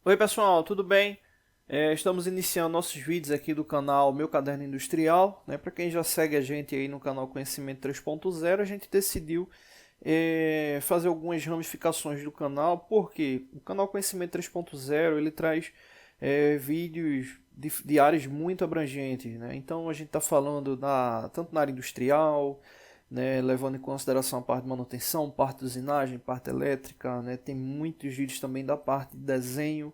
Oi pessoal, tudo bem? Estamos iniciando nossos vídeos aqui do canal Meu Caderno Industrial, né? Para quem já segue a gente aí no canal Conhecimento 3.0, a gente decidiu fazer algumas ramificações do canal, porque o canal Conhecimento 3.0 ele traz vídeos de áreas muito abrangentes, né? Então a gente está falando tanto na área industrial, né, levando em consideração a parte de manutenção, parte de usinagem, parte elétrica, né? Tem muitos vídeos também da parte de desenho,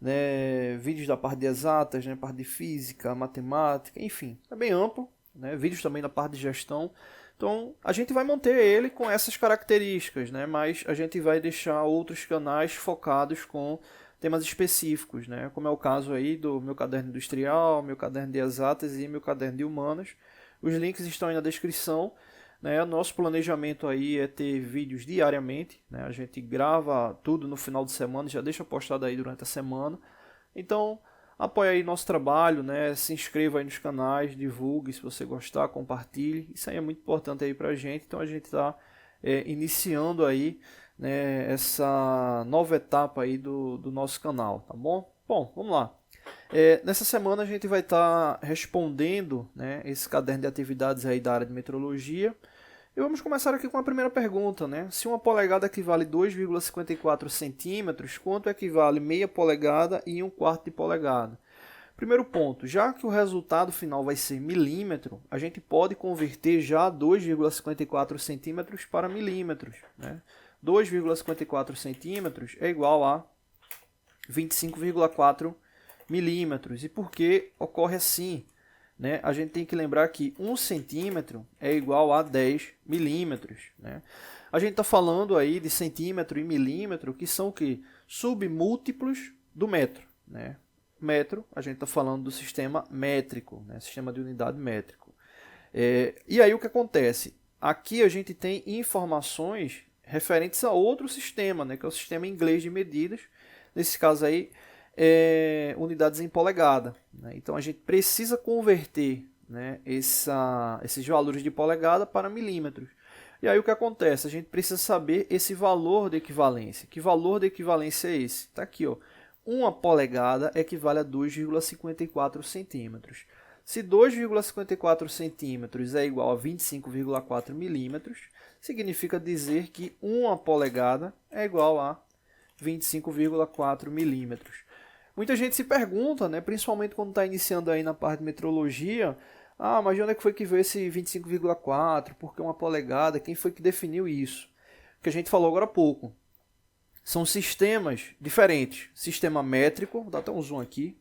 né, vídeos da parte de exatas, né, parte de física, matemática, enfim, é bem amplo, né, vídeos também da parte de gestão. Então a gente vai manter ele com essas características, né, mas a gente vai deixar outros canais focados com temas específicos, né, como é o caso aí do meu caderno industrial, meu caderno de exatas e meu caderno de humanas. Os links estão aí na descrição. Né? Nosso planejamento aí é ter vídeos diariamente, né? A gente grava tudo no final de semana e já deixa postado aí durante a semana. Então, apoie aí nosso trabalho, né? Se inscreva aí nos canais, divulgue se você gostar, compartilhe. Isso aí é muito importante aí pra gente. Então a gente está iniciando aí, né, essa nova etapa aí do nosso canal, tá bom? Bom, vamos lá. Nessa semana a gente vai estar respondendo, né, esse caderno de atividades aí da área de metrologia. E vamos começar aqui com a primeira pergunta, né? Se uma polegada equivale a 2,54 centímetros, quanto equivale meia polegada e um quarto de polegada? Primeiro ponto, já que o resultado final vai ser milímetro, a gente pode converter já 2,54 centímetros para milímetros, né? 2,54 centímetros é igual a 25,4 milímetros. E por que ocorre assim? Né? A gente tem que lembrar que 1 centímetro é igual a 10 milímetros. Né? A gente está falando aí de centímetro e milímetro, que são o quê? Submúltiplos do metro. Né? Metro, a gente está falando do sistema métrico, né? Sistema de unidade métrico. E aí o que acontece? Aqui a gente tem informações referentes a outro sistema, né? Que é o sistema inglês de medidas. Nesse caso aí, unidades em polegada. Né? Então a gente precisa converter, né, esses valores de polegada para milímetros. E aí o que acontece? A gente precisa saber esse valor de equivalência. Que valor de equivalência é esse? Está aqui, ó. Uma polegada equivale a 2,54 centímetros. Se 2,54 centímetros é igual a 25,4 milímetros, significa dizer que uma polegada é igual a 25,4 milímetros. Muita gente se pergunta, né, principalmente quando está iniciando aí na parte de metrologia, mas de onde é que foi que veio esse 25,4? Por que uma polegada? Quem foi que definiu isso? O que a gente falou agora há pouco. São sistemas diferentes. Sistema métrico, vou dar até um zoom aqui.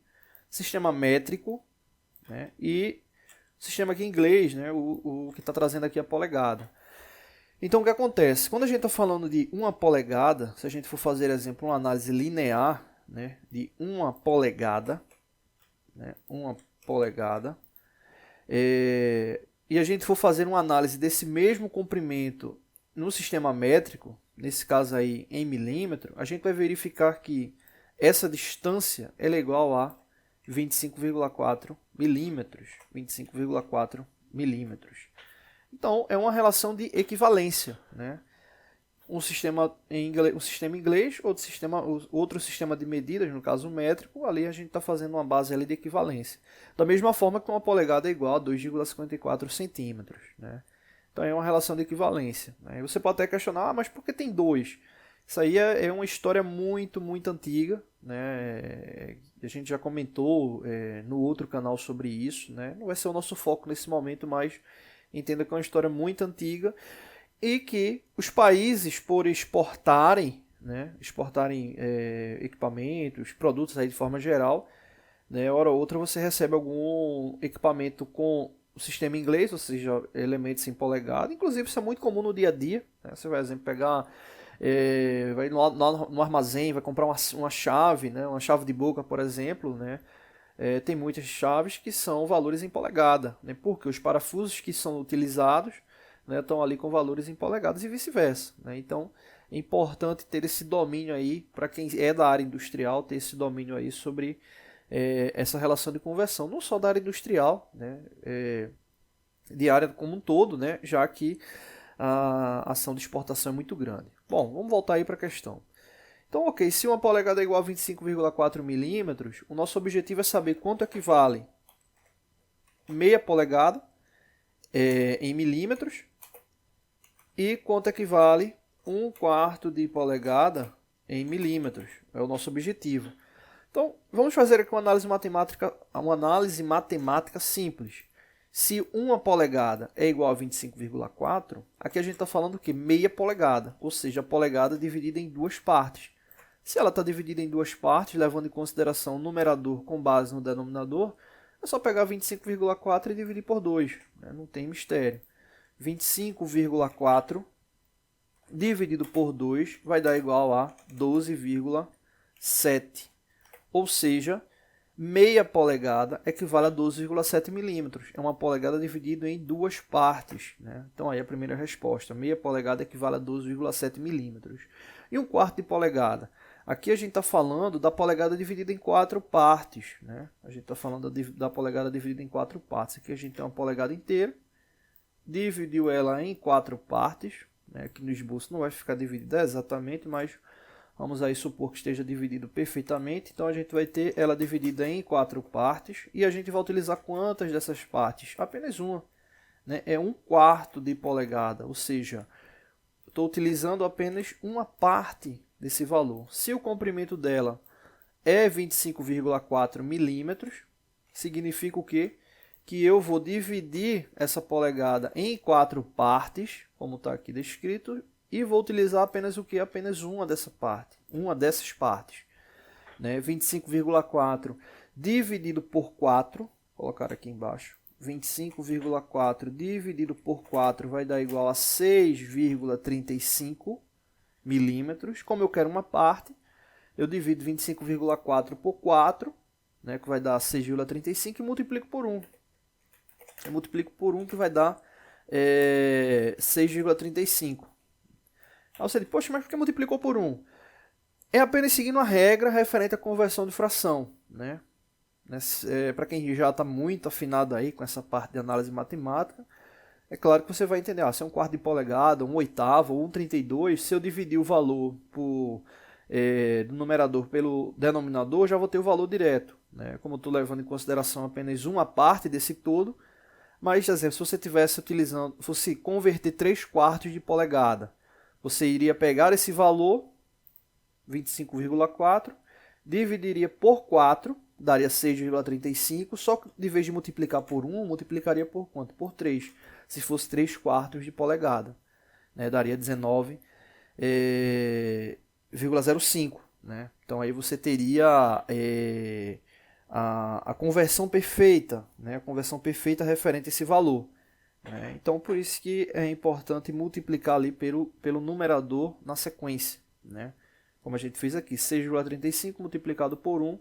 Sistema métrico, né, e sistema aqui em inglês, né, o que está trazendo aqui a polegada. Então o que acontece? Quando a gente está falando de uma polegada, se a gente for fazer, exemplo, uma análise linear, né, de uma polegada, e a gente for fazer uma análise desse mesmo comprimento no sistema métrico, nesse caso aí em milímetro, a gente vai verificar que essa distância é igual a 25,4 milímetros. 25,4 milímetros. Então, é uma relação de equivalência, né? Um sistema inglês, outro sistema de medidas, no caso métrico, ali a gente está fazendo uma base ali de equivalência. Da mesma forma que uma polegada é igual a 2,54 centímetros. Né? Então é uma relação de equivalência. Né? Você pode até questionar, mas por que tem dois? Isso aí é uma história muito, muito antiga. Né? A gente já comentou no outro canal sobre isso. Né? Não vai ser o nosso foco nesse momento, mas entenda que é uma história muito antiga e que os países, por exportarem, né, equipamentos, produtos aí de forma geral, né, hora ou outra você recebe algum equipamento com o sistema inglês, ou seja, elementos em polegada. Inclusive isso é muito comum no dia a dia. Né? Você vai, exemplo, pegar, vai no armazém, vai comprar uma chave, né, uma chave de boca, por exemplo, né? Tem muitas chaves que são valores em polegada, né? Porque os parafusos que são utilizados, né, estão ali com valores em polegadas e vice-versa. Né? Então é importante ter esse domínio aí, para quem é da área industrial, ter esse domínio aí sobre essa relação de conversão, não só da área industrial, né, de área como um todo, né, já que a ação de exportação é muito grande. Bom, vamos voltar aí para a questão. Então, ok, se uma polegada é igual a 25,4 milímetros, o nosso objetivo é saber quanto equivale meia polegada em milímetros e quanto equivale 1/4 de polegada em milímetros. É o nosso objetivo. Então, vamos fazer aqui uma análise matemática simples. Se uma polegada é igual a 25,4, aqui a gente está falando que meia polegada, ou seja, a polegada dividida em duas partes. Se ela está dividida em duas partes, levando em consideração o numerador com base no denominador, é só pegar 25,4 e dividir por 2, né? Não tem mistério. 25,4 dividido por 2 vai dar igual a 12,7. Ou seja, meia polegada equivale a 12,7 milímetros. É uma polegada dividida em duas partes, né? Então aí a primeira resposta. Meia polegada equivale a 12,7 milímetros. E 1/4 de polegada? Aqui a gente está falando da polegada dividida em quatro partes, né? A gente está falando da polegada dividida em quatro partes. Aqui a gente tem uma polegada inteira, dividiu ela em quatro partes, né? Aqui no esboço não vai ficar dividida exatamente, mas vamos aí supor que esteja dividido perfeitamente. Então a gente vai ter ela dividida em quatro partes e a gente vai utilizar quantas dessas partes? Apenas uma, né? É 1/4 de polegada, ou seja, estou utilizando apenas uma parte desse valor. Se o comprimento dela é 25,4 milímetros, significa o quê? Que eu vou dividir essa polegada em quatro partes, como está aqui descrito, e vou utilizar apenas o que? Apenas uma dessas partes. Né? 25,4 dividido por 4, vou colocar aqui embaixo. 25,4 dividido por 4 vai dar igual a 6,35 milímetros. Como eu quero uma parte, eu divido 25,4 por 4, né, que vai dar 6,35 e multiplico por 1. Eu multiplico por 1 que vai dar 6,35. Aí você diz, poxa, mas por que multiplicou por 1? É apenas seguindo a regra referente à conversão de fração, né? Para quem já está muito afinado aí com essa parte de análise matemática, é claro que você vai entender, se é 1/4 de polegada, 1/8 ou 1/32, se eu dividir o valor do numerador pelo denominador, já vou ter o valor direto, né? Como eu estou levando em consideração apenas uma parte desse todo, mas, exemplo, se você fosse converter 3/4 de polegada, você iria pegar esse valor, 25,4, dividiria por 4, daria 6,35, só que de vez de multiplicar por 1, multiplicaria por quanto? Por 3, se fosse 3/4 de polegada, né? Daria 19,05, né? Então aí você teria a conversão perfeita, né? A conversão perfeita referente a esse valor. Então, por isso que é importante multiplicar ali pelo numerador na sequência, né? Como a gente fez aqui, 6,35 multiplicado por 1,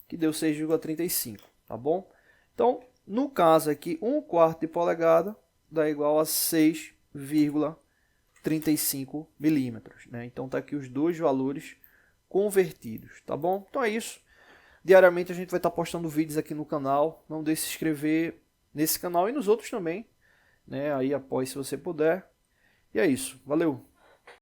que deu 6,35, tá bom? Então, no caso aqui, 1/4 de polegada dá igual a 6,35 milímetros, né? Então, tá aqui os dois valores convertidos, tá bom? Então é isso. Diariamente a gente vai estar postando vídeos aqui no canal. Não deixe de se inscrever nesse canal e nos outros também, né? Aí após, se você puder. E é isso. Valeu!